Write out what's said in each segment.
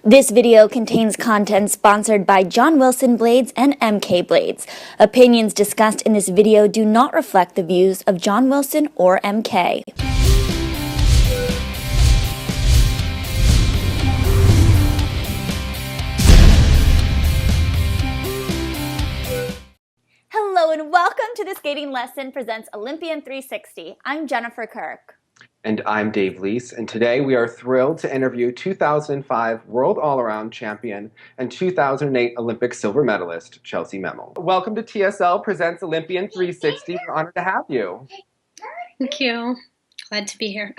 This video contains content sponsored by John Wilson Blades and MK Blades. Opinions discussed in this video do not reflect the views of John Wilson or MK. Hello and welcome to the Skating Lesson Presents Olympian 360. I'm Jennifer Kirk. And I'm Dave Leese, and today we are thrilled to interview 2005 World All-Around Champion and 2008 Olympic silver medalist, Chellsie Memmel. Welcome to TSL Presents Olympian 360. We're honored to have you. Thank you. Glad to be here.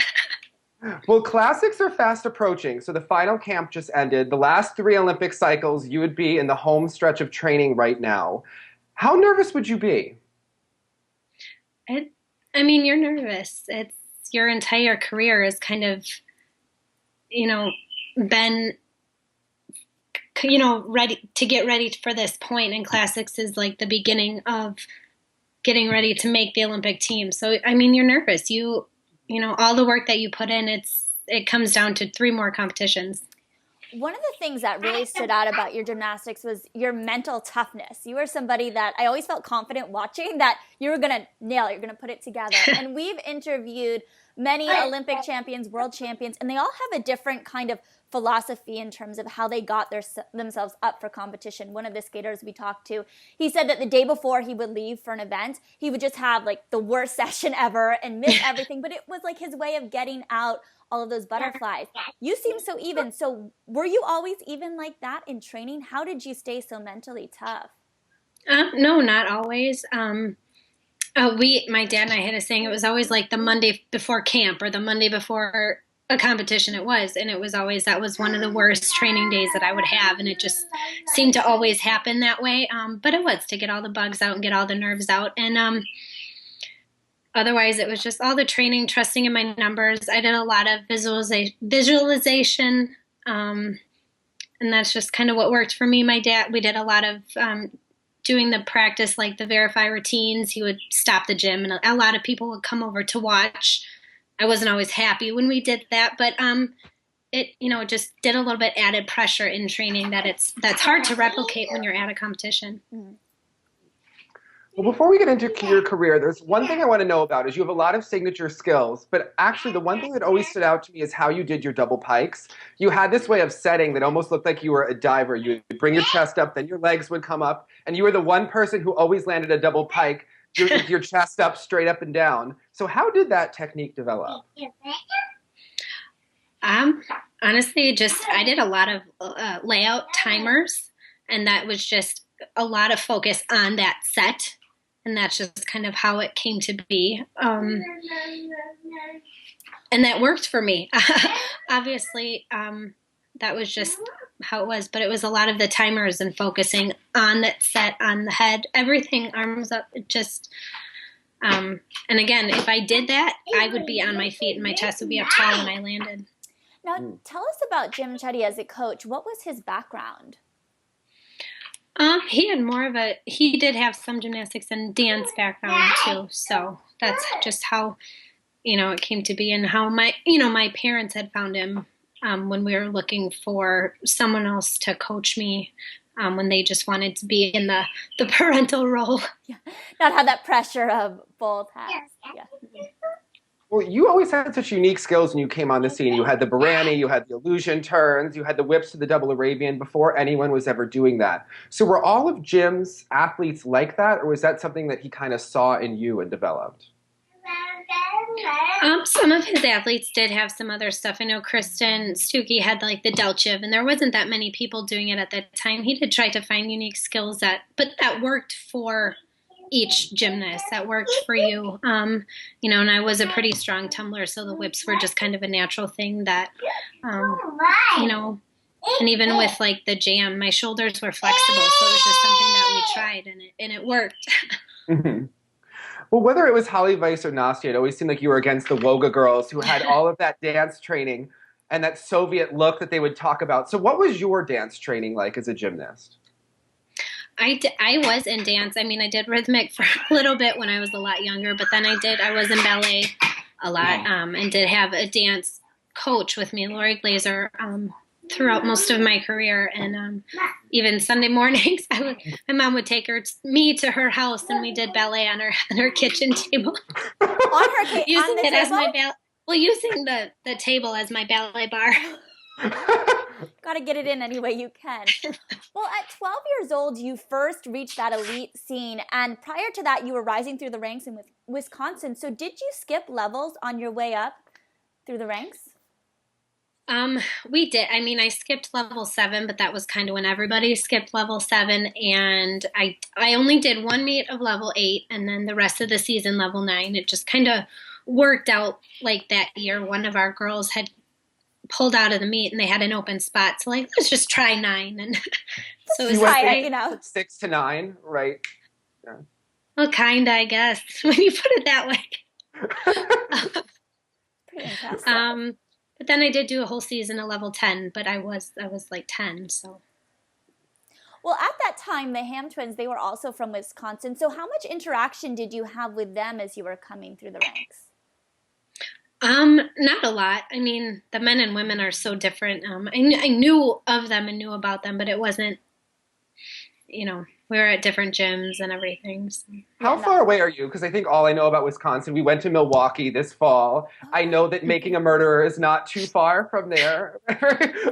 Well, classics are fast approaching, so the final camp just ended. The last 3 Olympic cycles, you would be in the home stretch of training right now. How nervous would you be? I mean, you're nervous. It's your entire career has kind of, been, ready to get ready for this point, and classics is like the beginning of getting ready to make the Olympic team. So, I mean, you're nervous. You know, all the work that you put in, it comes down to 3 more competitions. One of the things that really stood out about your gymnastics was your mental toughness. You were somebody that I always felt confident watching that you were going to nail it, you're going to put it together. And we've interviewed many Olympic champions, world champions, and they all have a different kind of philosophy in terms of how they got themselves up for competition. One of the skaters we talked to, he said that the day before he would leave for an event, he would just have like the worst session ever and miss everything, but it was like his way of getting out all of those butterflies. You seem so even. So were you always even like that in training? How did you stay so mentally tough? No, not always. My dad and I had a saying, it was always like the Monday before camp or the Monday before a competition it was. And it was always, that was one of the worst training days that I would have. And it just seemed to always happen that way. But it was to get all the bugs out and get all the nerves out. And otherwise, it was just all the training, trusting in my numbers. I did a lot of visualization, and that's just kind of what worked for me. My dad, we did a lot of doing the practice, like the verify routines. He would stop the gym, and a lot of people would come over to watch. I wasn't always happy when we did that, but it just did a little bit added pressure in training that's hard to replicate when you're at a competition. Mm-hmm. Well, before we get into your career, there's one thing I want to know about is you have a lot of signature skills, but actually the one thing that always stood out to me is how you did your double pikes. You had this way of setting that almost looked like you were a diver. You would bring your chest up, then your legs would come up, and you were the one person who always landed a double pike, your chest up, straight up and down. So how did that technique develop? Honestly, I did a lot of layout timers, and that was just a lot of focus on that set. And that's just kind of how it came to be. And that worked for me. Obviously, that was just how it was. But it was a lot of the timers and focusing on that set, on the head, everything, arms up, just. And again, if I did that, I would be on my feet and my chest would be up tall when I landed. Now, tell us about Jim Chetty as a coach. What was his background? He did have some gymnastics and dance background too. So that's just how, it came to be, and how my parents had found him, when we were looking for someone else to coach me, when they just wanted to be in the parental role. Yeah. Not have that pressure of both hats. Yeah. Well, you always had such unique skills when you came on the scene. You had the Barani, you had the illusion turns, you had the whips to the double Arabian before anyone was ever doing that. So were all of Jim's athletes like that, or was that something that he kind of saw in you and developed? Some of his athletes did have some other stuff. I know Kristen Stuckey had like the Delchiv, and there wasn't that many people doing it at that time. He did try to find unique skills that worked for each gymnast, that worked for you. And I was a pretty strong tumbler, so the whips were just kind of a natural thing that, and even with like the jam, my shoulders were flexible, so it was just something that we tried, and it worked. Mm-hmm. Well, whether it was Holly Weiss or Nastia, it always seemed like you were against the Woga girls who had all of that dance training and that Soviet look that they would talk about. So what was your dance training like as a gymnast? I was in dance. I mean, I did rhythmic for a little bit when I was a lot younger, but then I was in ballet a lot, and did have a dance coach with me, Lori Glazer, throughout most of my career. And even Sunday mornings, my mom would take me to her house, and we did ballet on her kitchen table. Using the table as my ballet bar. Got to get it in any way you can. Well, at 12 years old, you first reached that elite scene. And prior to that, you were rising through the ranks in Wisconsin. So did you skip levels on your way up through the ranks? We did. I mean, I skipped level 7, but that was kind of when everybody skipped level 7. And I only did one meet of level 8, and then the rest of the season level 9. It just kind of worked out like that year. One of our girls had pulled out of the meet, and they had an open spot. So like, let's just try 9. And so it was 6 to 9, right? Yeah. Well, kind of, I guess, when you put it that way. Pretty impressive. But then I did do a whole season of level 10, but I was like 10, so. Well, at that time, the Ham twins, they were also from Wisconsin. So how much interaction did you have with them as you were coming through the ranks? Not a lot. I mean, the men and women are so different. I knew of them and knew about them, but it wasn't, we were at different gyms and everything. So. How far away are you? Because I think all I know about Wisconsin, we went to Milwaukee this fall. I know that Making a Murderer is not too far from there.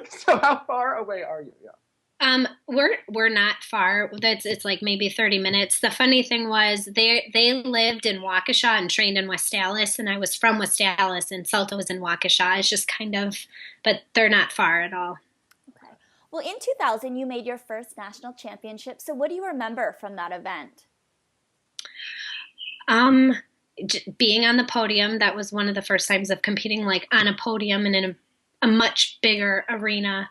So how far away are you? Yeah. We're not far. It's like maybe 30 minutes. The funny thing was they lived in Waukesha and trained in West Allis, and I was from West Allis, and Salto was in Waukesha. It's just kind of, but they're not far at all. Okay. Well, in 2000, you made your first national championship. So what do you remember from that event? Being on the podium. That was one of the first times of competing like on a podium and in a much bigger arena.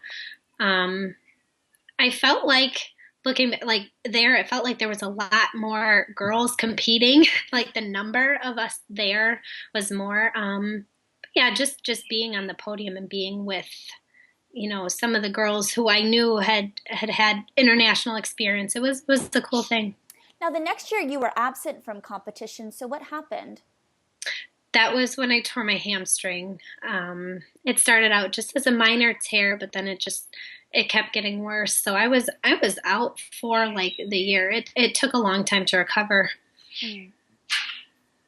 I felt like looking like there, it felt like there was a lot more girls competing. Like the number of us there was more. Yeah, just being on the podium and being with, some of the girls who I knew had international experience. It was a cool thing. Now, the next year you were absent from competition. So what happened? That was when I tore my hamstring. It started out just as a minor tear, but then it kept getting worse. So I was out for like the year. It took a long time to recover.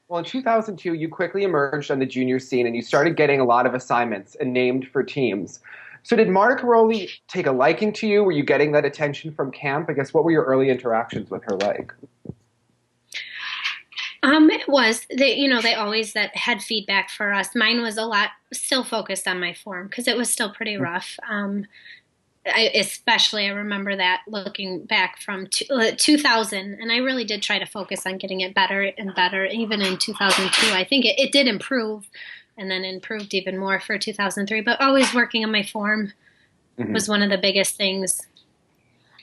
Well, in 2002, you quickly emerged on the junior scene, and you started getting a lot of assignments and named for teams. So did Marta Rowley take a liking to you? Were you getting that attention from camp? I guess, what were your early interactions with her like? It was, they always had feedback for us. Mine was a lot still focused on my form because it was still pretty rough. I remember that looking back from 2000, and I really did try to focus on getting it better and better. Even in 2002, I think it did improve, and then improved even more for 2003. But always working on my form was one of the biggest things.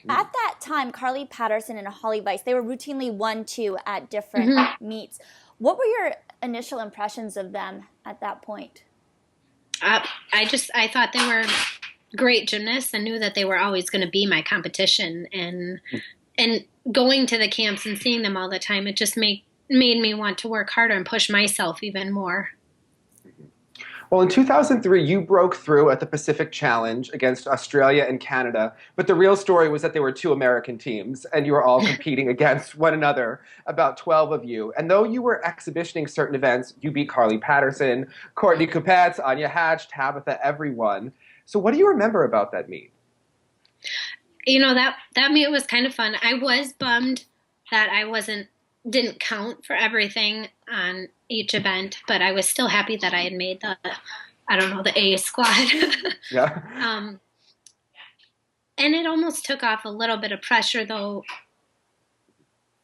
At that time, Carly Patterson and Holly Weiss, they were routinely 1-2 at different meets. What were your initial impressions of them at that point? I thought they were great gymnasts and knew that they were always going to be my competition. And going to the camps and seeing them all the time, it just made me want to work harder and push myself even more. Well, in 2003, you broke through at the Pacific Challenge against Australia and Canada, but the real story was that there were 2 American teams, and you were all competing against one another, about 12 of you. And though you were exhibitioning certain events, you beat Carly Patterson, Courtney Kupets, Anya Hatch, Tabitha, everyone. So what do you remember about that meet? That meet was kind of fun. I was bummed that I didn't count for everything on each event, but I was still happy that I had made the A squad. Yeah. And it almost took off a little bit of pressure, though.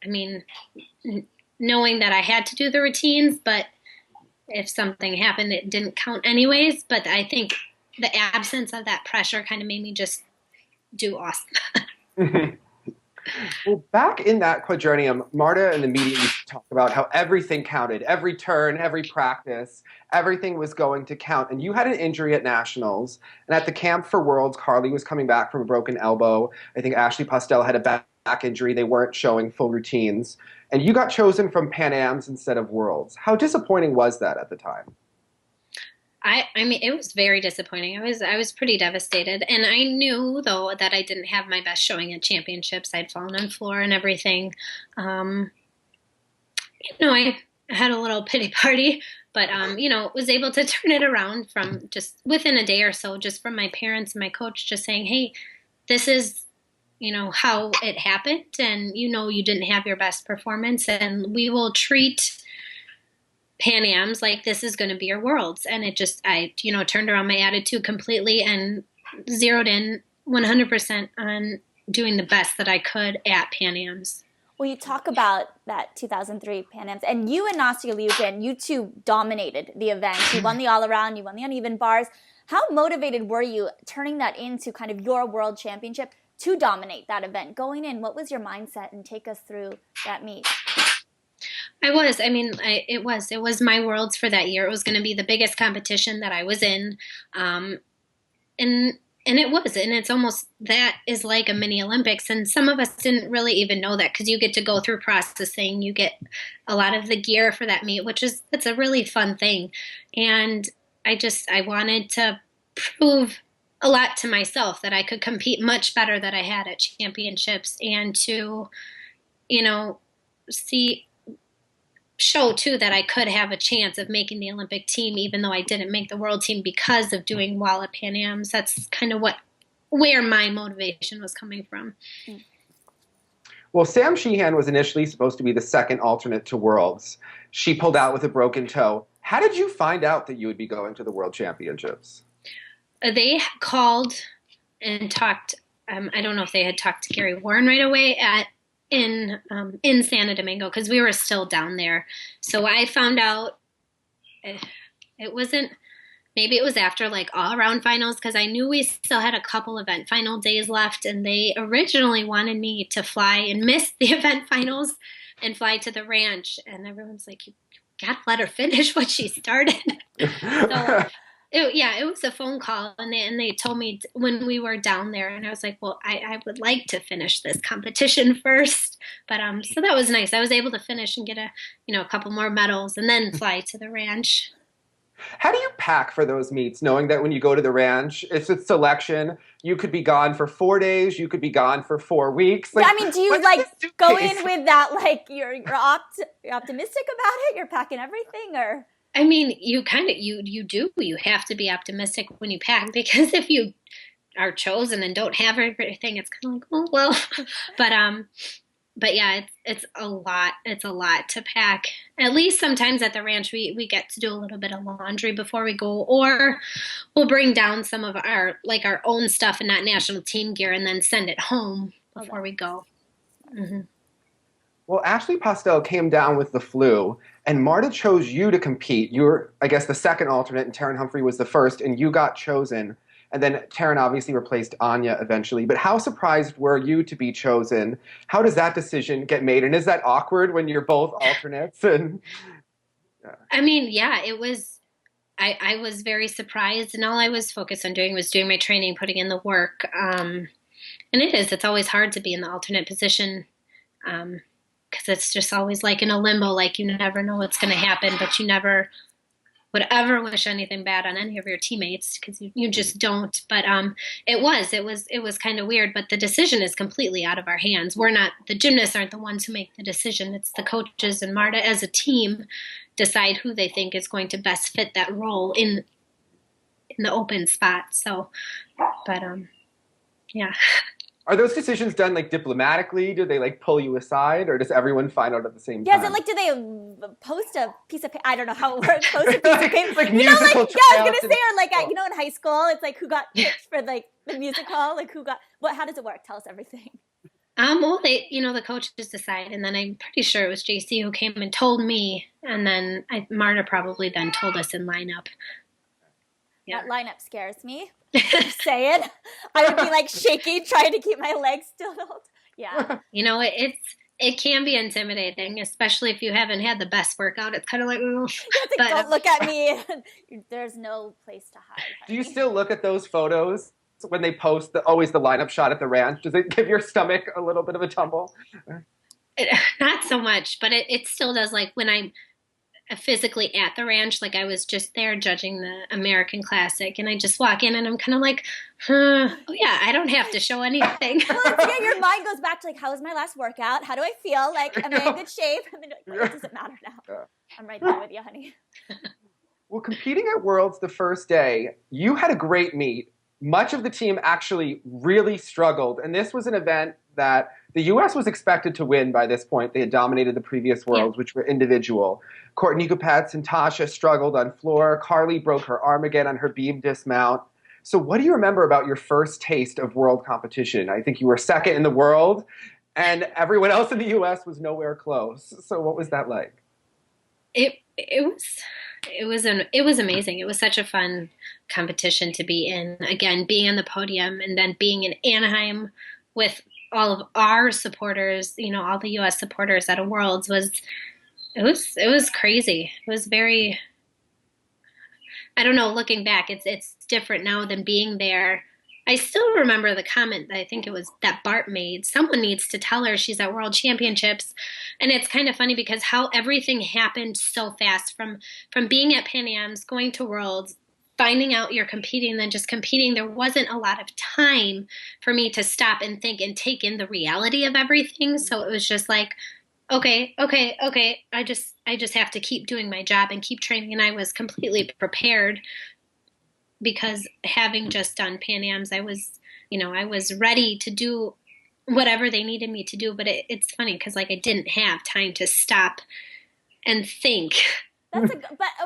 I mean, knowing that I had to do the routines, but if something happened, it didn't count anyways. But I think the absence of that pressure kind of made me just do awesome. Well, back in that quadrennium, Marta and the media used to talk about how everything counted. Every turn, every practice, everything was going to count. And you had an injury at Nationals. And at the camp for Worlds, Carly was coming back from a broken elbow. I think Ashley Postel had a back injury. They weren't showing full routines. And you got chosen from Pan Ams instead of Worlds. How disappointing was that at the time? I mean, it was very disappointing. I was pretty devastated. And I knew, though, that I didn't have my best showing at championships. I'd fallen on floor and everything. I had a little pity party, but, was able to turn it around from just within a day or so, just from my parents and my coach just saying, hey, this is, how it happened. And, you didn't have your best performance, and we will treat Pan Am's like this is going to be your worlds. And I turned around my attitude completely and zeroed in 100% on doing the best that I could at Pan Am's. Well, you talk about that 2003 Pan Am's, and you and Nastia Liukin, you two dominated the event. You won the all-around, you won the uneven bars. How motivated were you turning that into kind of your world championship to dominate that event? Going in, what was your mindset, and take us through that meet? It was my worlds for that year. It was going to be the biggest competition that I was in. And it was, and it's almost, that is like a mini Olympics. And some of us didn't really even know that, because you get to go through processing. You get a lot of the gear for that meet, it's a really fun thing. And I wanted to prove a lot to myself that I could compete much better than I had at championships, and to, show too that I could have a chance of making the Olympic team, even though I didn't make the world team because of doing well at Pan Am's. That's kind of where my motivation was coming from. Well, Sam Sheehan was initially supposed to be the second alternate to Worlds. She pulled out with a broken toe. How did you find out that you would be going to the World Championships? They called and talked. I don't know if they had talked to Gary Warren right away in Santo Domingo, because we were still down there. So I found out it wasn't, maybe it was after like all around finals, because I knew we still had a couple event final days left, and they originally wanted me to fly and miss the event finals and fly to the ranch, and everyone's like, you gotta let her finish what she started. So it was a phone call, and they told me when we were down there, and I was like, well, I would like to finish this competition first. But so that was nice. I was able to finish and get a couple more medals, and then fly to the ranch. How do you pack for those meets, knowing that when you go to the ranch, it's a selection? You could be gone for 4 days. You could be gone for 4 weeks. Do you go in with that, like you're optimistic about it? You're packing everything, or? You do. You have to be optimistic when you pack, because if you are chosen and don't have everything, it's kind of like, oh, well. But yeah, it's a lot. It's a lot to pack. At least sometimes at the ranch, we get to do a little bit of laundry before we go, or we'll bring down some of our own stuff and not national team gear, and then send it home before we go. Mm-hmm. Well, Ashley Postel came down with the flu, and Marta chose you to compete. You were, I guess, the second alternate, and Taryn Humphrey was the first, and you got chosen. And then Taryn obviously replaced Anya eventually. But how surprised were you to be chosen? How does that decision get made? And is that awkward when you're both alternates? And it was. I was very surprised, and all I was focused on doing was doing my training, putting in the work. And it's always hard to be in the alternate position. Because it's just always like in a limbo, like you never know what's going to happen, but you never would ever wish anything bad on any of your teammates, because you just don't. But it was kind of weird, but the decision is completely out of our hands. The gymnasts aren't the ones who make the decision. It's the coaches, and Marta as a team decide who they think is going to best fit that role in the open spot. So, but yeah. Are those decisions done diplomatically? Do they pull you aside, or does everyone find out at the same time? Yeah, do they post a piece of paper? I don't know how it works. Post a piece of paper. I was gonna say, or in high school, it's like who got picked for the musical, who got what? How does it work? Tell us everything. Well, the coaches decide, and then I'm pretty sure it was JC who came and told me, and then Marta probably then told us in lineup. Yeah. That lineup scares me. Just say it. I would be shaking, trying to keep my legs still. Yeah. It can be intimidating, especially if you haven't had the best workout. It's kind of like, don't look at me. There's no place to hide. Do you still look at those photos when they post always the lineup shot at the ranch? Does it give your stomach a little bit of a tumble? Not so much, but it still does. When physically at the ranch. Like I was just there judging the American Classic, and I just walk in and I'm kind of like, oh yeah, I don't have to show anything. Well, yeah, your mind goes back to like, how was my last workout? How do I feel? Like, am I in good shape? And then you're like, what does it matter now? Yeah. I'm right there with you, honey. Well, competing at Worlds the first day, you had a great meet. Much of the team actually really struggled, and this was an event that the U.S. was expected to win by this point. They had dominated the previous Worlds, which were individual. Courtney Kupets and Tasha struggled on floor. Carly broke her arm again on her beam dismount. So what do you remember about your first taste of world competition? I think you were second in the world, and everyone else in the U.S. was nowhere close. So what was that like? It was amazing. It was such a fun competition to be in. Again, being on the podium and then being in Anaheim with all of our supporters, you know, all the U.S. supporters at a Worlds it was crazy. It was very, I don't know, looking back, it's different now than being there. I still remember the comment that I think it was that Bart made. Someone needs to tell her she's at World Championships. And it's kind of funny because how everything happened so fast from being at Pan Am's, going to Worlds, finding out you're competing, and then just competing. There wasn't a lot of time for me to stop and think and take in the reality of everything. So it was just like, okay. I just have to keep doing my job and keep training. And I was completely prepared because having just done Pan Am's, I was ready to do whatever they needed me to do. But it's funny because like I didn't have time to stop and think. But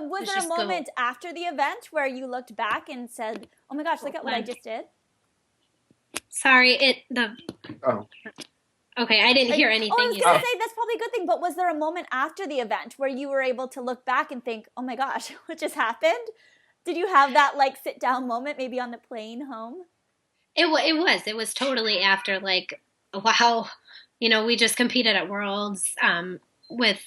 was there a moment after the event where you looked back and said, "Oh my gosh, look at what I just did"? Sorry, Oh. Okay, I didn't hear anything. I was going to say that's probably a good thing. But was there a moment after the event where you were able to look back and think, "Oh my gosh, what just happened"? Did you have that like sit down moment maybe on the plane home? It was totally after, like, wow, you know, we just competed at Worlds with,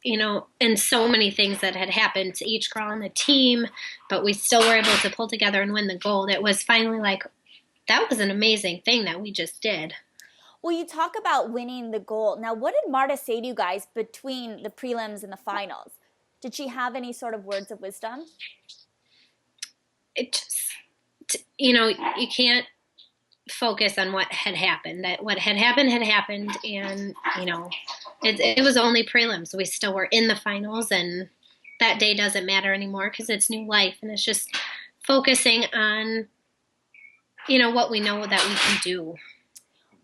you know, and so many things that had happened to each girl on the team, but we still were able to pull together and win the gold. It was finally like, that was an amazing thing that we just did. Well, you talk about winning the gold. Now, what did Marta say to you guys between the prelims and the finals? Did she have any sort of words of wisdom? It just, you know, you can't focus on what had happened. That what had happened, and, you know, it was only prelims. We still were in the finals, and that day doesn't matter anymore because it's new life, and it's just focusing on, you know, what we know that we can do.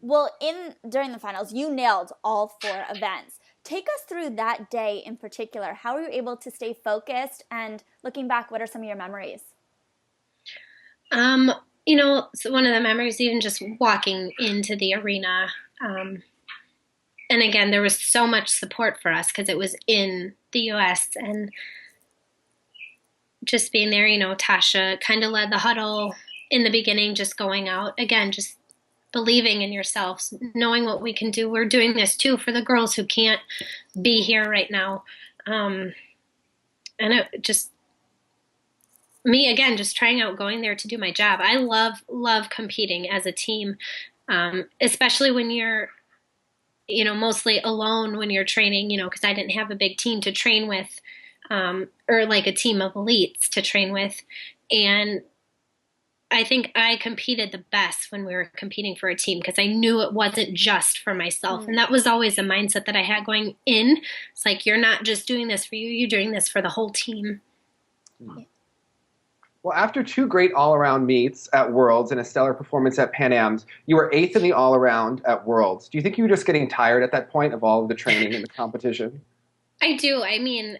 Well, during the finals, you nailed all 4 events. Take us through that day in particular. How were you able to stay focused? And looking back, what are some of your memories? You know, so one of the memories, even just walking into the arena, and again, there was so much support for us because it was in the U.S. and just being there, you know, Tasha kind of led the huddle in the beginning, just going out, again, just believing in yourselves, knowing what we can do. We're doing this too for the girls who can't be here right now. And it just, me again, just trying out, going there to do my job. I love competing as a team, especially when you're, you know, mostly alone when you're training, you know, because I didn't have a big team to train with, or like a team of elites to train with. And I think I competed the best when we were competing for a team because I knew it wasn't just for myself. And that was always a mindset that I had going in. It's like, you're not just doing this for you, you're doing this for the whole team. Well, after 2 great all-around meets at Worlds and a stellar performance at Pan Am's, you were 8th in the all-around at Worlds. Do you think you were just getting tired at that point of all of the training and the competition? I do. I mean,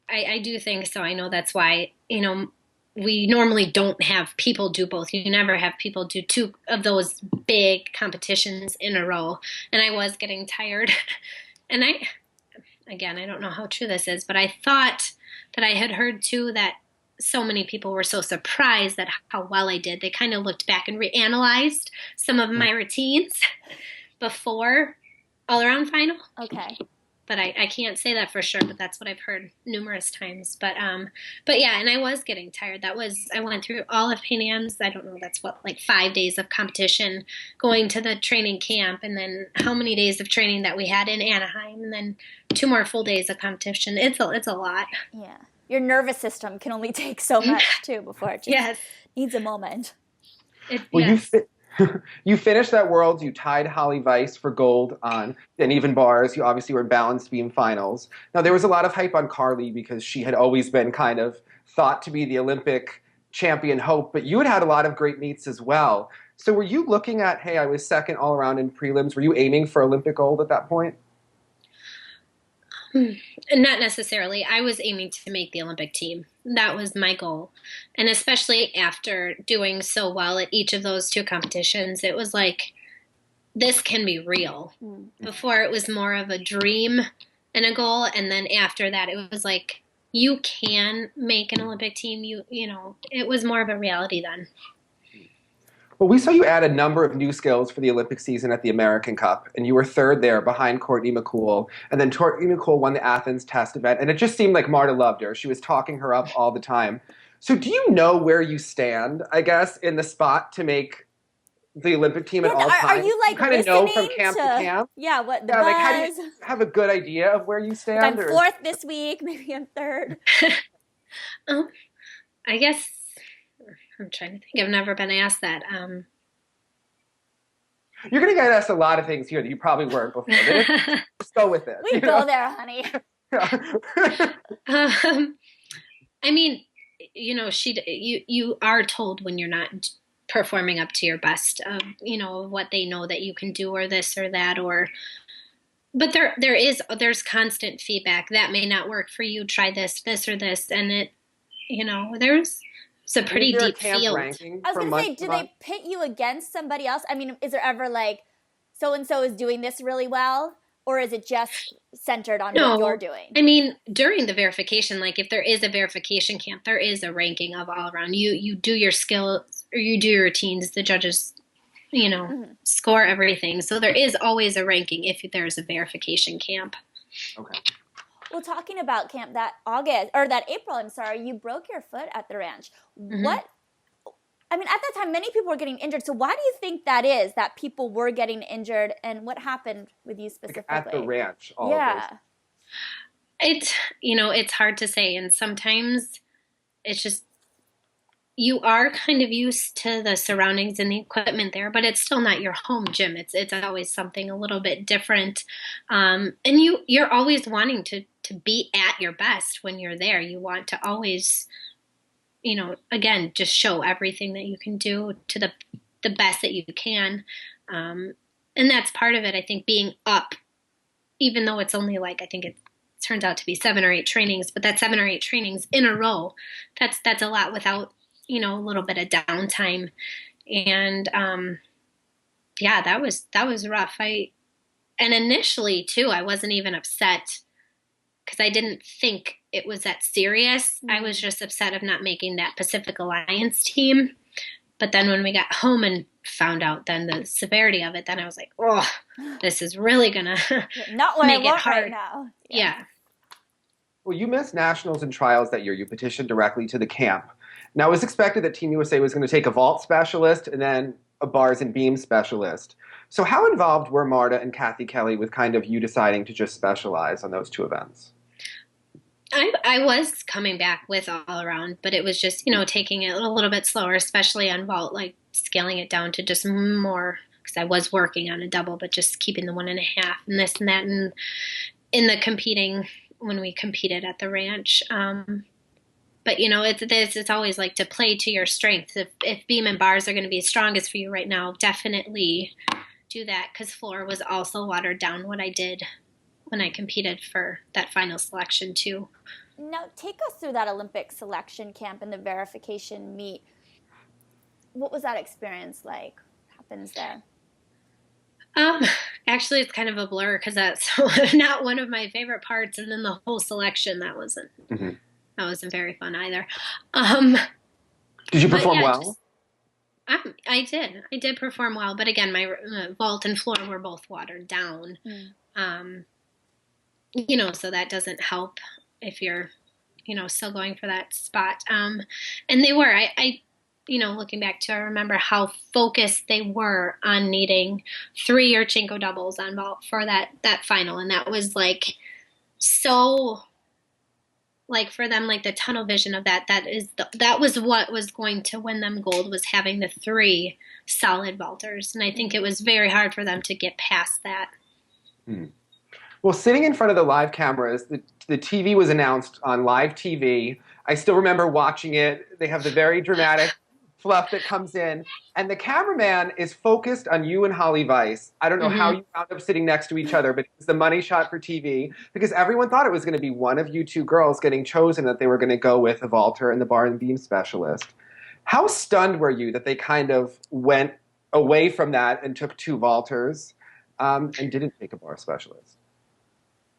I do think so. I know that's why, you know, we normally don't have people do both. You never have people do 2 of those big competitions in a row. And I was getting tired. And I don't know how true this is, but I thought that I had heard too that so many people were so surprised at how well I did. They kind of looked back and reanalyzed some of my routines before all-around final. Okay. but I can't say that for sure, but that's what I've heard numerous times. But yeah, and I was getting tired. I went through all of Pan Am's. I don't know, that's like 5 days of competition, going to the training camp, and then how many days of training that we had in Anaheim, and then 2 more full days of competition. It's a lot. Yeah. Your nervous system can only take so much too before it just needs a moment. You finished that Worlds. You tied Holly Weiss for gold on an even bars. You obviously were in balanced beam finals. Now, there was a lot of hype on Carly because she had always been kind of thought to be the Olympic champion hope, but you had a lot of great meets as well. So were you looking at, hey, I was second all around in prelims. Were you aiming for Olympic gold at that point? Not necessarily. I was aiming to make the Olympic team. That was my goal. And especially after doing so well at each of those 2 competitions, it was like, this can be real. Before it was more of a dream and a goal. And then after that, it was like, you can make an Olympic team. You know, it was more of a reality then. Well, we saw you add a number of new skills for the Olympic season at the American Cup, and you were third there behind Courtney McCool. And then Courtney McCool won the Athens test event, and it just seemed like Marta loved her. She was talking her up all the time. So do you know where you stand, I guess, in the spot to make the Olympic team at all times? Are you like kind of know from camp to camp? Yeah, what the buzz? Like, how do you have a good idea of where you stand? I'm fourth this week, maybe I'm third. I guess I'm trying to think. I've never been asked that. You're going to get asked a lot of things here that you probably weren't before. Just go with it. We go there, honey. I mean, you know, you are told when you're not performing up to your best, you know, what they know that you can do, or this or that, but there's constant feedback. That may not work for you. Try this or this, and it, you know, it's a pretty deep field. I was going to say, do they pit you against somebody else? I mean, is there ever like, so-and-so is doing this really well? Or is it just centered on what you're doing? I mean, during the verification, like if there is a verification camp, there is a ranking of all around. You do your skill, or you do your routines. The judges, you know, score everything. So there is always a ranking if there's a verification camp. Okay. Well, talking about camp that April, you broke your foot at the ranch. What, I mean, at that time, many people were getting injured. So why do you think that is, that people were getting injured, and what happened with you specifically? Like at the ranch, all of those. It's hard to say. And sometimes it's just, you are kind of used to the surroundings and the equipment there, but it's still not your home gym. It's always something a little bit different. And you're always wanting to be at your best when you're there. You want to always, you know, again, just show everything that you can do to the best that you can. And that's part of it. I think being up, even though it's only like, I think it turns out to be 7 or 8 trainings, but that's 7 or 8 trainings in a row. That's a lot without, you know, a little bit of downtime. And, yeah, that was rough. And initially too, I wasn't even upset because I didn't think it was that serious. I was just upset of not making that Pacific Alliance team. But then when we got home and found out then the severity of it, then I was like, oh, this is really going to not what make I want it hard. Right now. Yeah. Well, you missed nationals and trials that year. You petitioned directly to the camp. Now, it was expected that Team USA was going to take a vault specialist and then a bars and beam specialist. So how involved were Marta and Kathy Kelly with kind of you deciding to just specialize on those 2 events? I was coming back with all around, but it was just, you know, taking it a little bit slower, especially on vault, like scaling it down to just more, because I was working on a double, but just keeping the 1.5 and this and that, and in the competing, when we competed at the ranch. But, you know, it's always like to play to your strengths. If beam and bars are going to be strongest for you right now, definitely do that, because floor was also watered down what I did when I competed for that final selection too. Now, take us through that Olympic selection camp and the verification meet. What was that experience like? What happens there? Actually, it's kind of a blur because that's not one of my favorite parts. And then the whole selection, that wasn't very fun either. Did you perform well? I did perform well, but again, my vault and floor were both watered down. so that doesn't help if you're, still going for that spot. And they were, I looking back to, I remember how focused they were on needing 3 Yurchenko doubles on vault for that final. And that was like, so like for them, like the tunnel vision of that was what was going to win them gold, was having the 3 solid vaulters. And I think it was very hard for them to get past that. Well, sitting in front of the live cameras, the TV was announced on live TV. I still remember watching it. They have the very dramatic fluff that comes in, and the cameraman is focused on you and Holly Weiss. I don't know how you wound up sitting next to each other, but it was the money shot for TV because everyone thought it was going to be one of you two girls getting chosen, that they were going to go with a vaulter and the bar and beam specialist. How stunned were you that they kind of went away from that and took 2 vaulters and didn't take a bar specialist?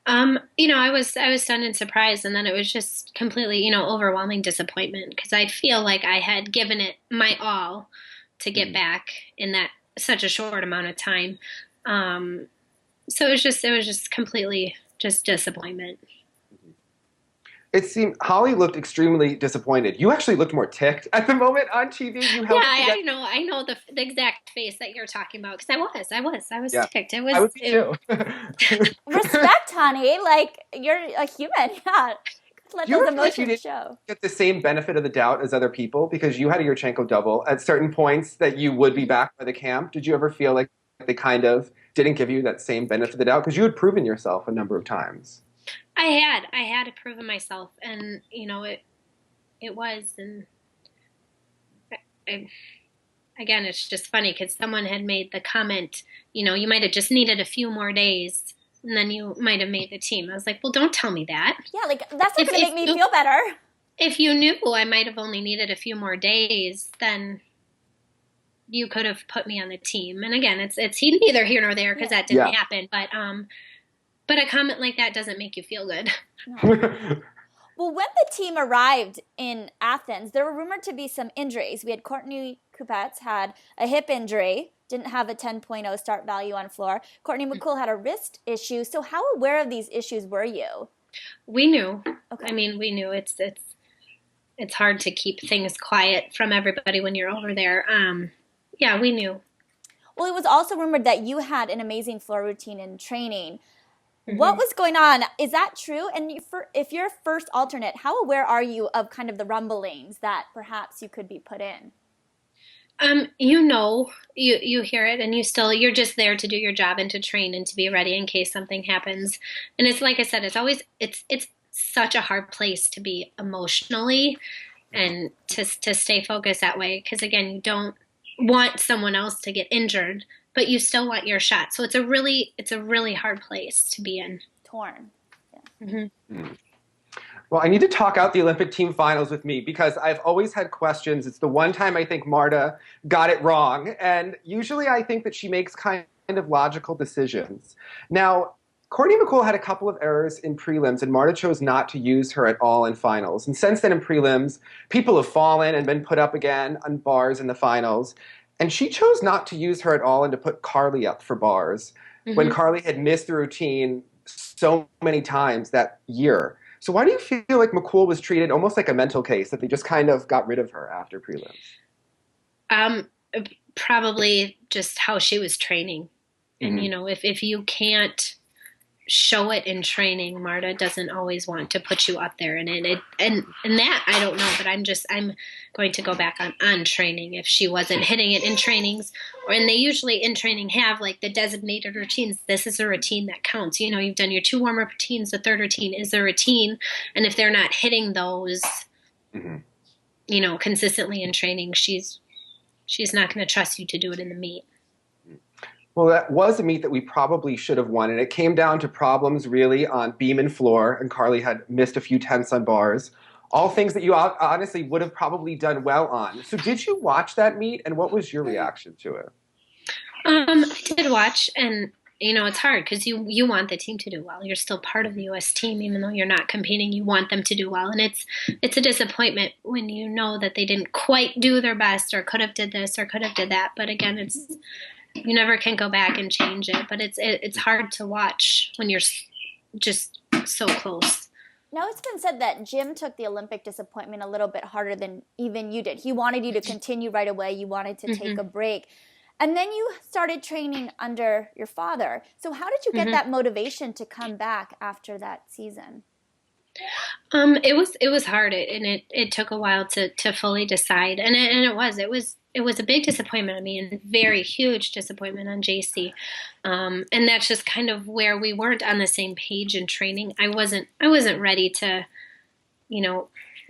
I was stunned and surprised, and then it was just completely, overwhelming disappointment, because I feel like I had given it my all to get back in that such a short amount of time. So it was just completely just disappointment. It seemed Holly looked extremely disappointed. You actually looked more ticked at the moment on TV. I know the exact face that you're talking about, because I was ticked. It was. I would be too. Respect, honey. Like, you're a human. Yeah. Let those emotions show. Get the same benefit of the doubt as other people because you had a Yurchenko double at certain points that you would be back by the camp. Did you ever feel like they kind of didn't give you that same benefit of the doubt because you had proven yourself a number of times? I had proven myself, and it was, and again, it's just funny because someone had made the comment, you might have just needed a few more days, and then you might have made the team. I was like, well, don't tell me that. Yeah, like that's not going to make me feel better. If you knew I might have only needed a few more days, then you could have put me on the team. And again, it's neither here nor there because that didn't happen, but a comment like that doesn't make you feel good. No. Well, when the team arrived in Athens, there were rumored to be some injuries. We had Courtney Kupets had a hip injury, didn't have a 10.0 start value on floor. Courtney McCool had a wrist issue. So how aware of these issues were you? We knew. Okay. I mean, we knew it's hard to keep things quiet from everybody when you're over there. Yeah, we knew. Well, it was also rumored that you had an amazing floor routine in training. What was going on? Is that true? And if you're first alternate, how aware are you of kind of the rumblings that perhaps you could be put in? You hear it, and you're just there to do your job and to train and to be ready in case something happens. And it's like I said, it's such a hard place to be emotionally and to stay focused that way. Because again, you don't want someone else to get injured, but you still want your shot. So it's a really hard place to be in. Torn. Yeah. Well, I need to talk out the Olympic team finals with me because I've always had questions. It's the one time I think Marta got it wrong. And usually I think that she makes kind of logical decisions. Now, Courtney McCool had a couple of errors in prelims, and Marta chose not to use her at all in finals. And since then in prelims, people have fallen and been put up again on bars in the finals. And she chose not to use her at all and to put Carly up for bars when Carly had missed the routine so many times that year. So why do you feel like McCool was treated almost like a mental case, that they just kind of got rid of her after prelims? Probably just how she was training. And, if you can't show it in training, Marta doesn't always want to put you up there. And that, I don't know, but I'm going to go back on training. If she wasn't hitting it in trainings, and they usually in training have like the designated routines. This is a routine that counts. You've done your 2 warm-up routines. The 3rd routine is a routine. And if they're not hitting those, consistently in training, she's not going to trust you to do it in the meet. Well, that was a meet that we probably should have won, and it came down to problems really on beam and floor, and Carly had missed a few tenths on bars. All things that you honestly would have probably done well on. So did you watch that meet, and what was your reaction to it? I did watch, and it's hard because you want the team to do well. You're still part of the U.S. team, even though you're not competing. You want them to do well, and it's a disappointment when you know that they didn't quite do their best, or could have did this, or could have did that. But again, you never can go back and change it. But it's hard to watch when you're just so close. Now, it's been said that Jim took the Olympic disappointment a little bit harder than even you did. He wanted you to continue right away. You wanted to take a break. And then you started training under your father. So how did you get that motivation to come back after that season? It was hard, and it took a while to fully decide, and it was a big disappointment on me, and very huge disappointment on JC, and that's just kind of where we weren't on the same page in training. I wasn't ready to,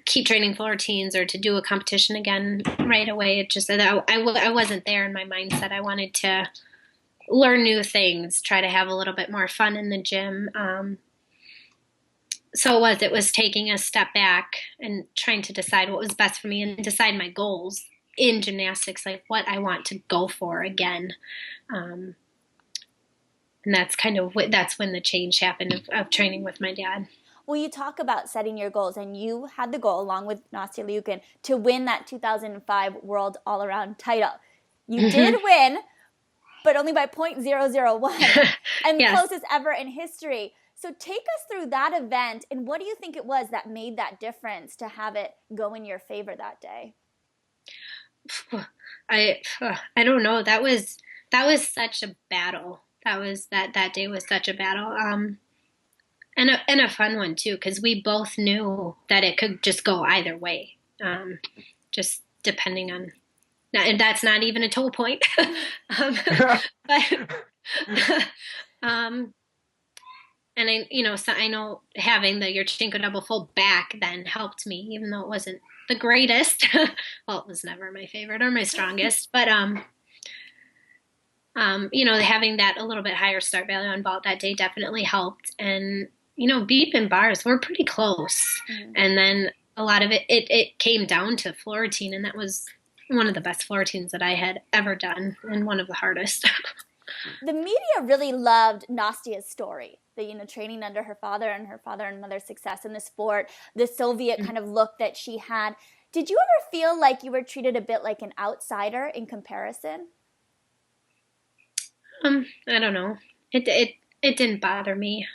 keep training floor teams or to do a competition again right away. It just I wasn't there in my mindset. I wanted to learn new things, try to have a little bit more fun in the gym. So it was taking a step back and trying to decide what was best for me and decide my goals in gymnastics, like what I want to go for again. And that's that's when the change happened of training with my dad. Well, you talk about setting your goals, and you had the goal, along with Nastia Liukin, to win that 2005 World All-Around title. You did win, but only by .001, and the closest ever in history. So take us through that event, and what do you think it was that made that difference to have it go in your favor that day? I don't know. That was such a battle. That day was such a battle. And a fun one too, because we both knew that it could just go either way. Just depending on, and that's not even a total point. And I know having the Yurchenko double full back then helped me, even though it wasn't the greatest. Well, it was never my favorite or my strongest, but having that a little bit higher start value on vault that day definitely helped. And beep and bars were pretty close, and then a lot of it came down to floor routine, and that was one of the best floor routines that I had ever done, and one of the hardest. The media really loved Nastia's story, the training under her father and mother's success in the sport, the Soviet kind of look that she had. Did you ever feel like you were treated a bit like an outsider in comparison? I don't know. It didn't bother me.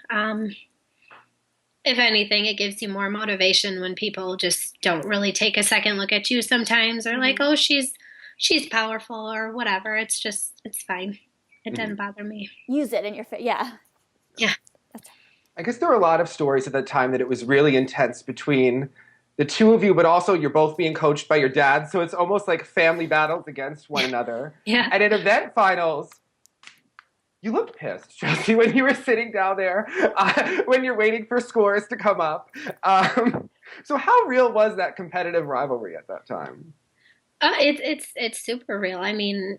If anything, it gives you more motivation when people just don't really take a second look at you sometimes, or like, oh, she's powerful or whatever. It's fine. It doesn't bother me. Use it in your face. Yeah. Yeah. I guess there were a lot of stories at that time that it was really intense between the two of you, but also you're both being coached by your dad. So it's almost like family battles against one another. Yeah. And at event finals, you looked pissed, Chellsie, when you were sitting down there, when you're waiting for scores to come up. So how real was that competitive rivalry at that time? It's super real. I mean,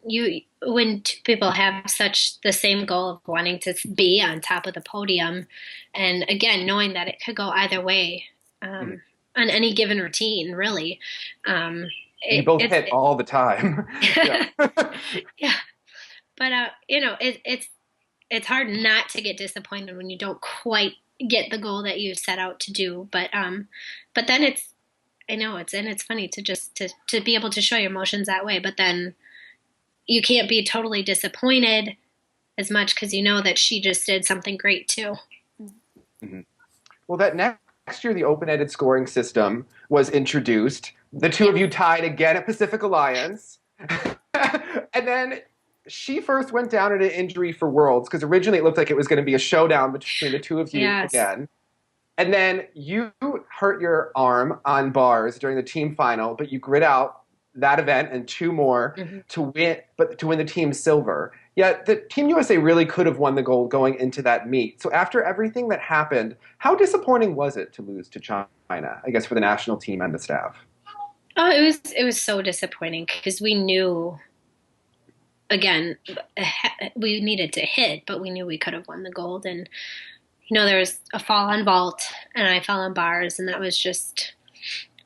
when two people have such the same goal of wanting to be on top of the podium, and again, knowing that it could go either way on any given routine, really. You both hit all the time. Yeah. Yeah. But, it's hard not to get disappointed when you don't quite get the goal that you set out to do. But then it's funny to be able to show your emotions that way. But then you can't be totally disappointed as much because you know that she just did something great too. Mm-hmm. Well, that next year, the open-ended scoring system was introduced. The two of you tied again at Pacific Alliance. And then she first went down at an injury for Worlds, because originally it looked like it was going to be a showdown between the two of you again. And then you hurt your arm on bars during the team final, but you grit out that event and two more to win the team silver. Yet the Team USA really could have won the gold going into that meet. So after everything that happened, how disappointing was it to lose to China, I guess, for the national team and the staff? Oh, it was so disappointing because we knew, again, we needed to hit, but we knew we could have won the gold. And, there was a fall on vault and I fell on bars, and that was just,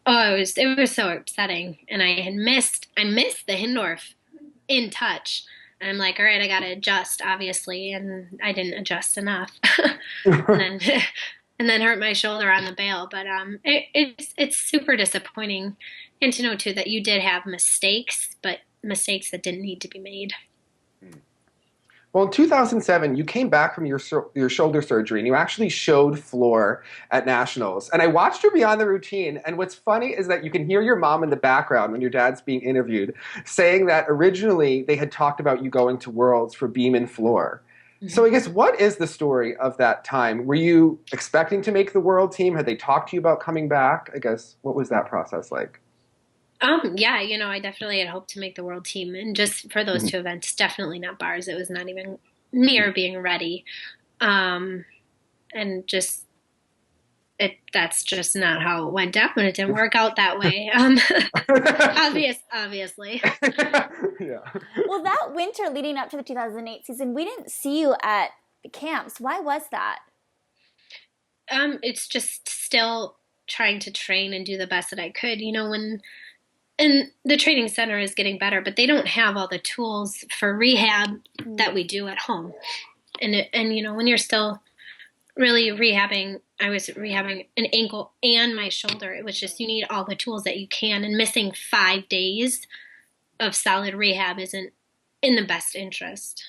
it was so upsetting. And I missed the Hindorf in touch. And I'm like, all right, I got to adjust, obviously. And I didn't adjust enough. and then hurt my shoulder on the bail. But it's super disappointing. And to know, too, that you did have mistakes, but mistakes that didn't need to be made. Well, in 2007, you came back from your shoulder surgery and you actually showed floor at nationals. And I watched you beyond the routine. And what's funny is that you can hear your mom in the background when your dad's being interviewed saying that originally they had talked about you going to Worlds for beam and floor. So I guess what is the story of that time? Were you expecting to make the world team? Had they talked to you about coming back? I guess what was that process like? Yeah, I definitely had hoped to make the world team, and just for those two events, definitely not bars. It was not even near being ready. And just that's just not how it went down, and it didn't work out that way. Obviously. Yeah. Well, that winter leading up to the 2008 season, we didn't see you at camps. Why was that? It's just still trying to train and do the best that I could. And the training center is getting better, but they don't have all the tools for rehab that we do at home. And when you're still really rehabbing, I was rehabbing an ankle and my shoulder. It was just, you need all the tools that you can, and missing 5 days of solid rehab isn't in the best interest.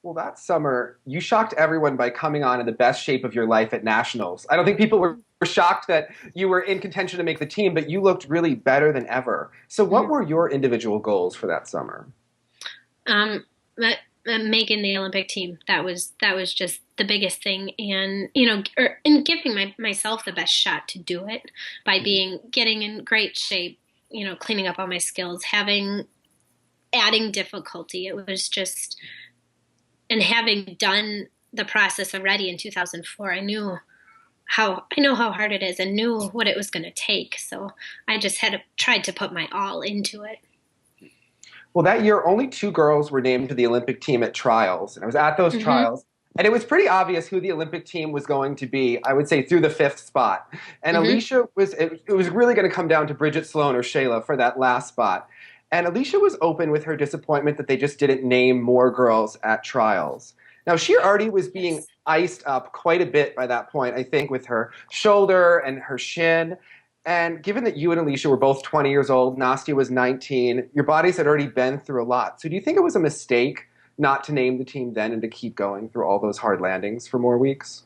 Well, that summer, you shocked everyone by coming on in the best shape of your life at nationals. I don't think people were shocked that you were in contention to make the team, but you looked really better than ever. So what were your individual goals for that summer? Making the Olympic team. That was just the biggest thing. And, and giving myself the best shot to do it by getting in great shape, cleaning up all my skills, adding difficulty. It was just, and having done the process already in 2004, I know how hard it is and knew what it was going to take. So I just tried to put my all into it. Well, that year, only 2 girls were named to the Olympic team at trials. And I was at those trials. And it was pretty obvious who the Olympic team was going to be, I would say, through the 5th spot. And Alicia it was really going to come down to Bridget Sloan or Shayla for that last spot. And Alicia was open with her disappointment that they just didn't name more girls at trials. Now, she already was being iced up quite a bit by that point, I think, with her shoulder and her shin. And given that you and Alicia were both 20 years old, Nastia was 19, your bodies had already been through a lot. So do you think it was a mistake not to name the team then and to keep going through all those hard landings for more weeks?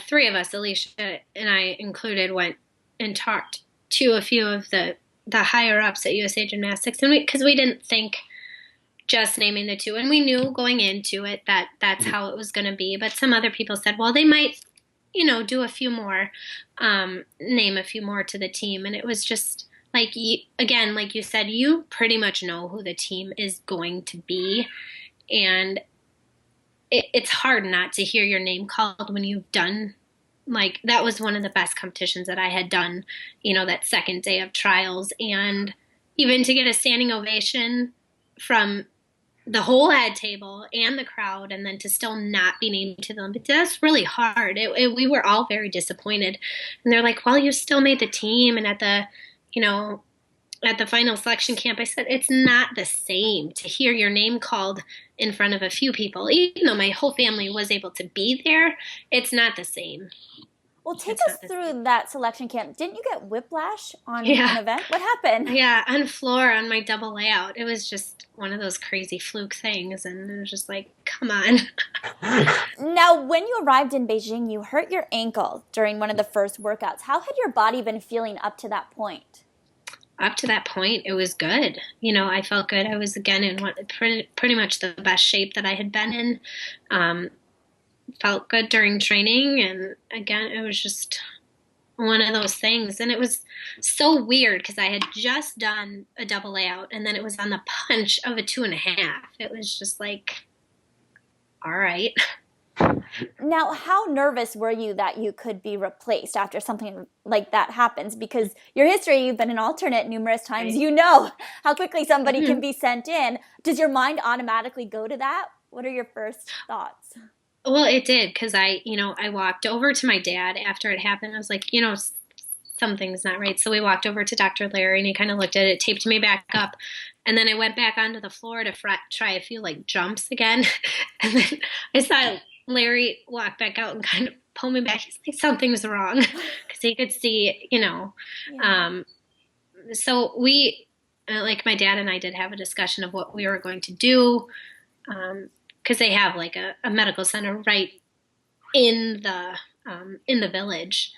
Three of us, Alicia and I included, went and talked to a few of the higher ups at USA Gymnastics, and because we didn't think just naming the 2, and we knew going into it that that's how it was going to be. But some other people said, well, they might, do a few more, name a few more to the team, and it was just like you said, you pretty much know who the team is going to be, and it's hard not to hear your name called when you've done, that was one of the best competitions that I had done, that second day of trials. And even to get a standing ovation from the whole head table and the crowd, and then to still not be named to them, but that's really hard. We were all very disappointed. And they're like, well, you still made the team. And at the final selection camp, I said, it's not the same to hear your name called in front of a few people. Even though my whole family was able to be there, it's not the same. Well, take us through that selection camp. Didn't you get whiplash on an event? What happened? Yeah, on floor on my double layout. It was just one of those crazy fluke things, and it was just like, come on. Now, when you arrived in Beijing, you hurt your ankle during one of the first workouts. How had your body been feeling up to that point? Up to that point, it was good. I felt good. I was, again, in pretty much the best shape that I had been in. Felt good during training. And, again, it was just one of those things. And it was so weird because I had just done a double layout, and then it was on the punch of a 2.5. It was just like, all right. Now, how nervous were you that you could be replaced after something like that happens? Because your history, you've been an alternate numerous times. Right. You know how quickly somebody can be sent in. Does your mind automatically go to that? What are your first thoughts? Well, it did, because I walked over to my dad after it happened. I was like, something's not right. So we walked over to Dr. Larry, and he kind of looked at it, taped me back up. And then I went back onto the floor to try a few jumps again. And then I saw Larry walked back out and kind of pulled me back. He's like, something's wrong, because he could see, So we, like my dad and I did have a discussion of what we were going to do, because they have like a medical center right in the village.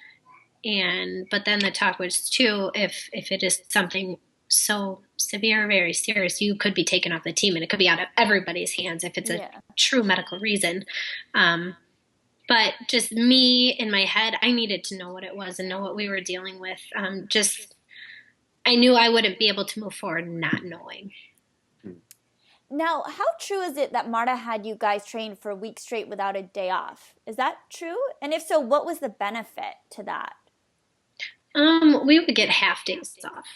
But then the talk was too, if it is something so severe, very serious, you could be taken off the team and it could be out of everybody's hands if it's a true medical reason. But just me in my head, I needed to know what it was and know what we were dealing with. I knew I wouldn't be able to move forward not knowing. Now, how true is it that Marta had you guys train for a week straight without a day off? Is that true? And if so, what was the benefit to that? We would get half days off.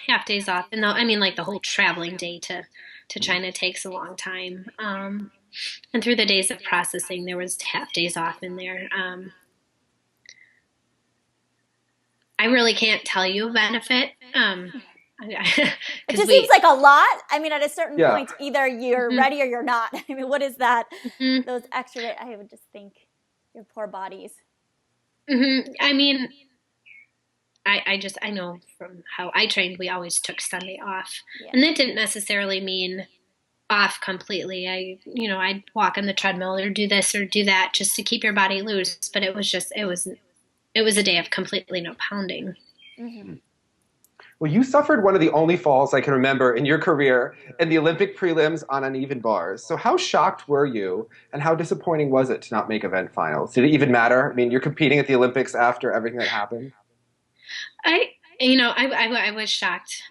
Half days off. And I mean, like the whole traveling day to China takes a long time. And through the days of processing, there was half days off in there. I really can't tell you a benefit. It just seems like a lot. I mean, at a certain point, either you're ready or you're not. I mean, what is that? Those extra days, I would just think your poor bodies. I mean, I know from how I trained, we always took Sunday off. Yeah. And that didn't necessarily mean off completely. I'd walk on the treadmill or do this or do that just to keep your body loose. But it was a day of completely no pounding. Mm-hmm. Well, you suffered one of the only falls I can remember in your career in the Olympic prelims on uneven bars. So how shocked were you, and how disappointing was it to not make event finals? Did it even matter? I mean, you're competing at the Olympics after everything that happened. I was shocked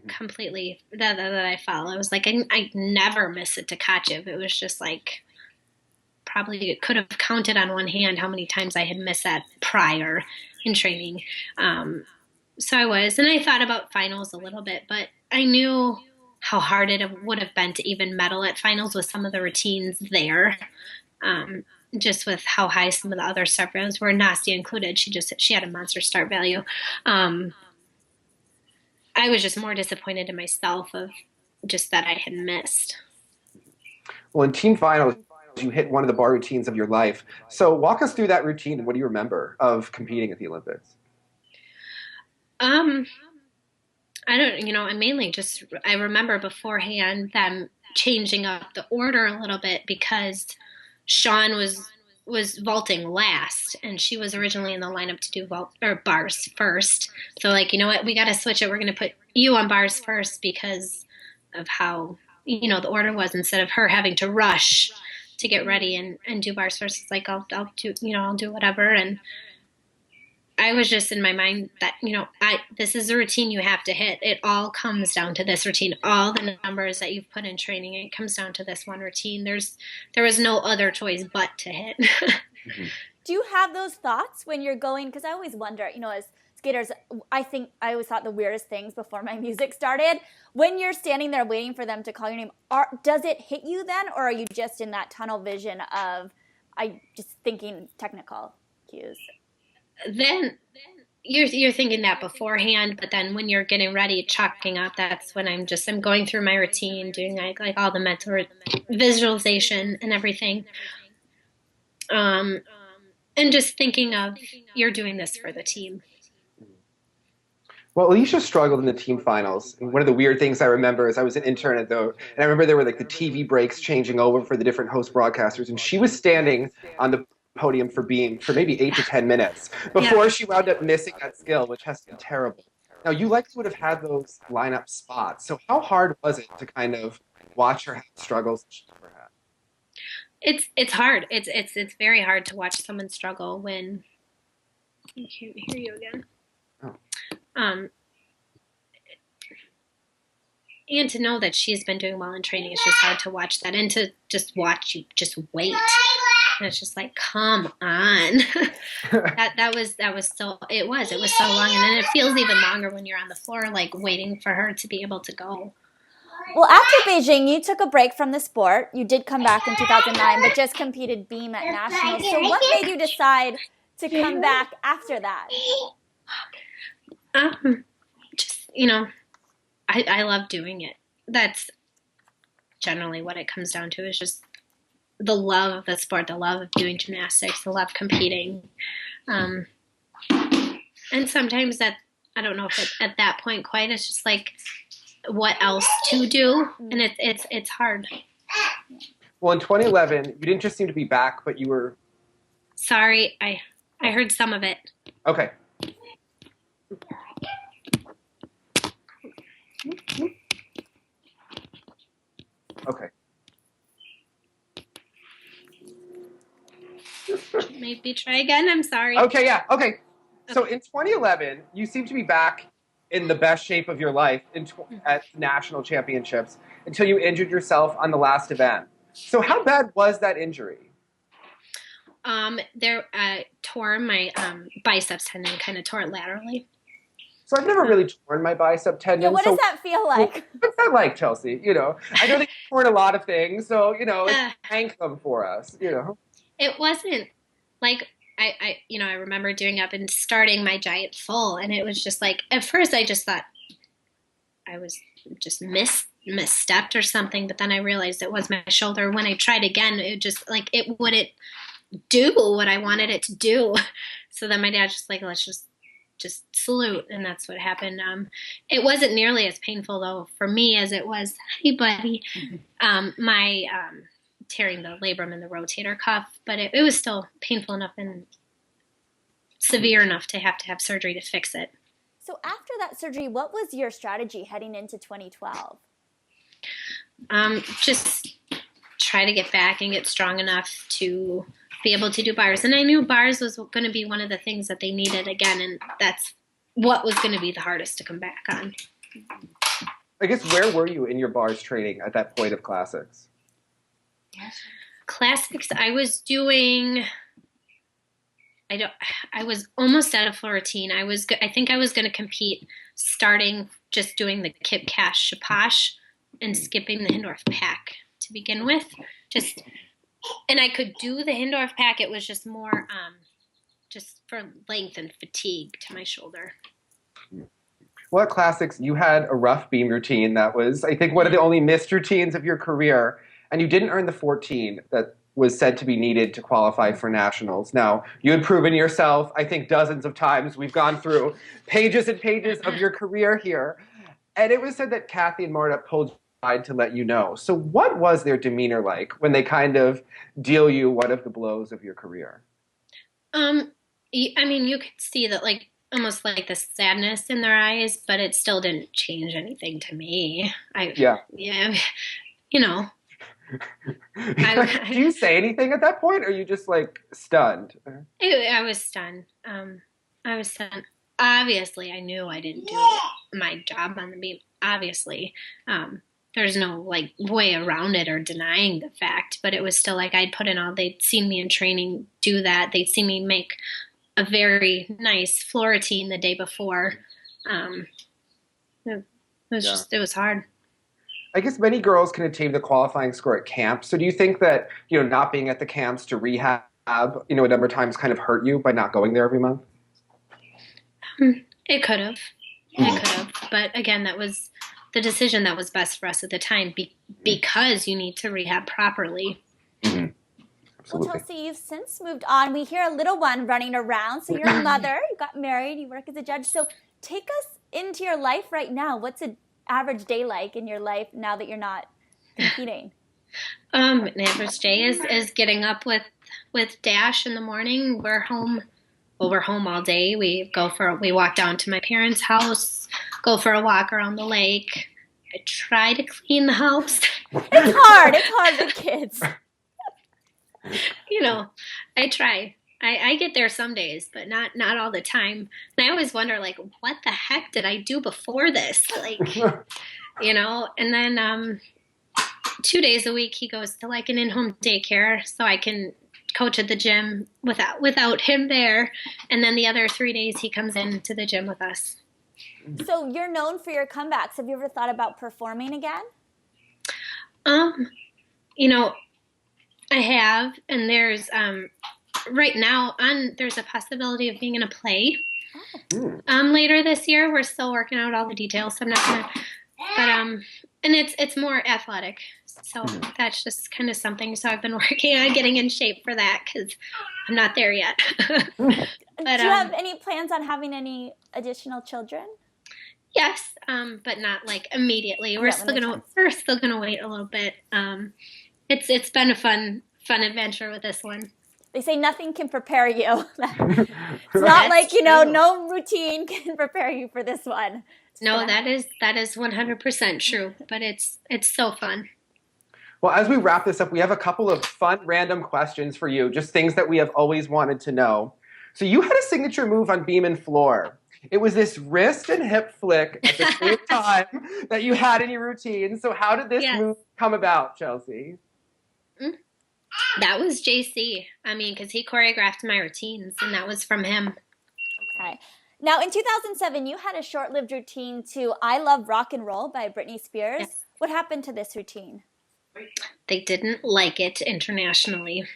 completely that I fell. I was like, I never miss a Tkachev. It was just like, probably could have counted on one hand how many times I had missed that prior in training. So I was, and I thought about finals a little bit, but I knew how hard it would have been to even medal at finals with some of the routines there. Just with how high some of the other start values were, Nastia included. She had a monster start value. I was just more disappointed in myself of just that I had missed. Well, in team finals, you hit one of the bar routines of your life. So walk us through that routine and what do you remember of competing at the Olympics? I mainly I remember beforehand them changing up the order a little bit because Sean was vaulting last, and she was originally in the lineup to do bars first. So you know what, we got to switch it. We're going to put you on bars first because of how, the order was, instead of her having to rush to get ready and do bars first. It's like, I'll do whatever. And I was just in my mind that, this is a routine you have to hit. It all comes down to this routine. All the numbers that you've put in training, it comes down to this one routine. There was no other choice but to hit. Mm-hmm. Do you have those thoughts when you're going? Because I always wonder, as skaters, I always thought the weirdest things before my music started. When you're standing there waiting for them to call your name, does it hit you then? Or are you just in that tunnel vision of just thinking technical cues? Then you're thinking that beforehand, but then when you're getting ready, chalking up, that's when I'm going through my routine, doing like all the mental visualization and everything, and just thinking of you're doing this for the team. Well, Alicia struggled in the team finals. And one of the weird things I remember is I was an intern and I remember there were the TV breaks changing over for the different host broadcasters, and she was standing on the podium for maybe 8 to 10 minutes before she wound up missing that skill, which has to be terrible. Now, you likely would have had those lineup spots. So how hard was it to kind of watch her have struggles that she never had? It's hard. It's very hard to watch someone struggle when I can't hear you again. Oh. And to know that she's been doing well in training, it's just hard to watch that, and to just watch you just wait. And it's just like, come on. that was so long, and then it feels even longer when you're on the floor, waiting for her to be able to go. Well, after Beijing, you took a break from the sport. You did come back in 2009, but just competed beam at nationals. So what made you decide to come back after that? I love doing it. That's generally what it comes down to, is just the love of the sport, the love of doing gymnastics, the love of competing. And sometimes that I don't know if at that point quite, it's just like, what else to do? And it's hard. Well, in 2011, you didn't just seem to be back, but you were... Sorry, I heard some of it. Okay. Okay. Maybe try again. I'm sorry. Okay, yeah, okay. So in 2011, you seem to be back in the best shape of your life at national championships until you injured yourself on the last event. So how bad was that injury? Tore my biceps tendon, kind of tore it laterally. So I've never really torn my bicep tendon. Yeah, what does that feel like? What's that like, Chellsie? You know, I know they've torn a lot of things, so, you know, thank them for us, you know. It wasn't like, I remember doing up and starting my giant full, and it was just like, at first I just thought I was just misstepped or something, but then I realized it was my shoulder. When I tried again, it just like, it wouldn't do what I wanted it to do. So then my dad just like, let's just salute, and that's what happened. It wasn't nearly as painful though for me as it was, hey buddy, my tearing the labrum and the rotator cuff, but it was still painful enough and severe enough to have surgery to fix it. So after that surgery, what was your strategy heading into 2012? Just try to get back and get strong enough to be able to do bars. And I knew bars was going to be one of the things that they needed again, and that's what was going to be the hardest to come back on. I guess, where were you in your bars training at that point of classics? Classics, I was doing... I was almost out of floor routine. I think I was going to compete starting just doing the kip cash shapash and skipping the Hindorf pack to begin with. And I could do the Hindorf pack. It was just more just for length and fatigue to my shoulder. Well, at classics, you had a rough beam routine that was, I think, one of the only missed routines of your career, and you didn't earn the 14 that was said to be needed to qualify for nationals. Now, you had proven yourself, I think, dozens of times. We've gone through pages and pages of your career here. And it was said that Kathy and Marta pulled you aside to let you know. So what was their demeanor like when they kind of deal you one of the blows of your career? I mean, you could see that, like, almost like the sadness in their eyes, but it still didn't change anything to me. Yeah, you know. Do you say anything at that point, or are you just like stunned? I was stunned. Obviously, I knew I didn't do my job on the beam. Obviously, there's no like way around it or denying the fact. But it was still like I'd put in all. They'd seen me in training do that. They'd seen me make a very nice floor routine the day before. It was hard. I guess many girls can attain the qualifying score at camp. So do you think that, not being at the camps to rehab, a number of times kind of hurt you by not going there every month? It could have. But again, that was the decision that was best for us at the time because you need to rehab properly. Mm-hmm. Well, Chellsie, you've since moved on. We hear a little one running around. So you're a mother, you got married, you work as a judge. So take us into your life right now. What's an average day like in your life now that you're not competing? An average day is getting up with Dash in the morning. We're home all day. We walk down to my parents' house, go for a walk around the lake. I try to clean the house. It's hard with kids. I try. I get there some days, but not all the time. And I always wonder, like, what the heck did I do before this? Like, and then 2 days a week he goes to like an in-home daycare so I can coach at the gym without him there. And then the other 3 days he comes into the gym with us. So you're known for your comebacks. Have you ever thought about performing again? I have, and there's right now there's a possibility of being in a play later this year. We're still working out all the details, so I'm not going to But and it's more athletic, so that's just kind of something. So I've been working on getting in shape for that because I'm not there yet. But do you have any plans on having any additional children? yes, but not like immediately. We're still gonna wait a little bit. It's been a fun adventure with this one. They say nothing can prepare you. It's not like, no routine can prepare you for this one. No, that is 100% true, but it's so fun. Well, as we wrap this up, we have a couple of fun random questions for you, just things that we have always wanted to know. So you had a signature move on beam and floor. It was this wrist and hip flick at the same time that you had in your routine. So how did this move come about, Chellsie? That was JC. I mean, because he choreographed my routines, and that was from him. Okay. Now, in 2007, you had a short-lived routine to I Love Rock and Roll by Britney Spears. Yes. What happened to this routine? They didn't like it internationally.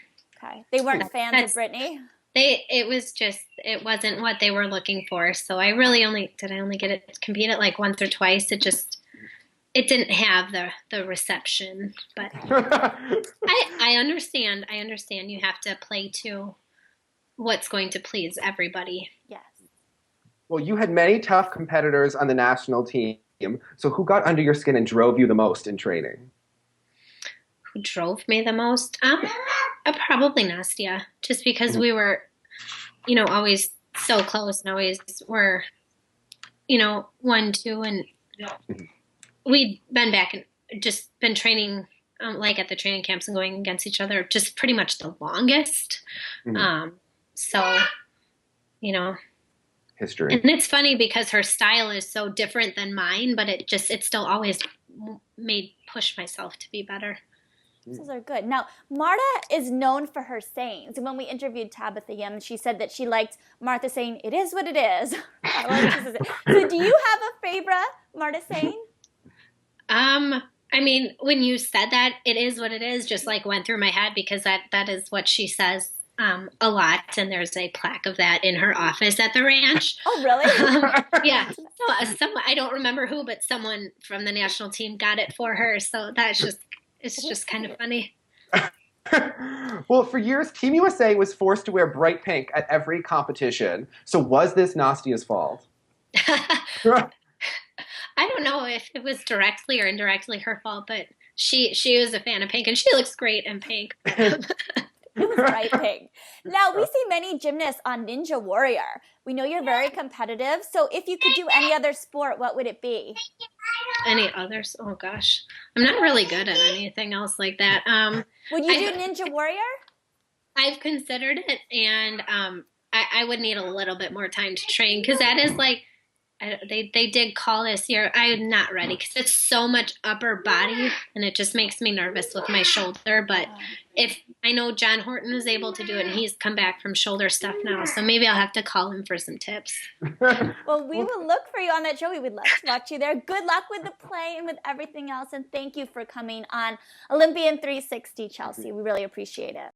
Okay. They weren't fans of Britney? It wasn't what they were looking for. So I only get it compete it like once or twice. It didn't have the reception, but I understand. I understand you have to play to what's going to please everybody. Yes. Well, you had many tough competitors on the national team. So who got under your skin and drove you the most in training? Who drove me the most? Probably Nastia, just because we were, always so close and always were, 1-2, and we'd been back and just been training, like at the training camps and going against each other just pretty much the longest. So, history. And it's funny because her style is so different than mine, but it still always made push myself to be better. Those are good. Now, Marta is known for her sayings. And when we interviewed Tabitha Yim, she said that she liked Martha saying, "It is what it is." So do you have a favorite Marta saying? I mean, when you said that, "it is what it is," just like went through my head because that is what she says a lot. And there's a plaque of that in her office at the ranch. Oh, really? Yeah. So I don't remember who, but someone from the national team got it for her. So it's just kind of funny. Well, for years, Team USA was forced to wear bright pink at every competition. So was this Nastia's fault? I don't know if it was directly or indirectly her fault, but she was a fan of pink, and she looks great in pink. It was bright pink. Now, we see many gymnasts on Ninja Warrior. We know you're very competitive. So if you could do any other sport, what would it be? Any others? Oh, gosh. I'm not really good at anything else like that. Would you do Ninja Warrior? I've considered it, and I would need a little bit more time to train because that is like, they did call this year. I'm not ready because it's so much upper body, and it just makes me nervous with my shoulder. But if I know John Horton was able to do it, and he's come back from shoulder stuff now, so maybe I'll have to call him for some tips. Well, we will look for you on that show. We would love to watch you there. Good luck with the play and with everything else, and thank you for coming on Olympian 360, Chellsie. We really appreciate it.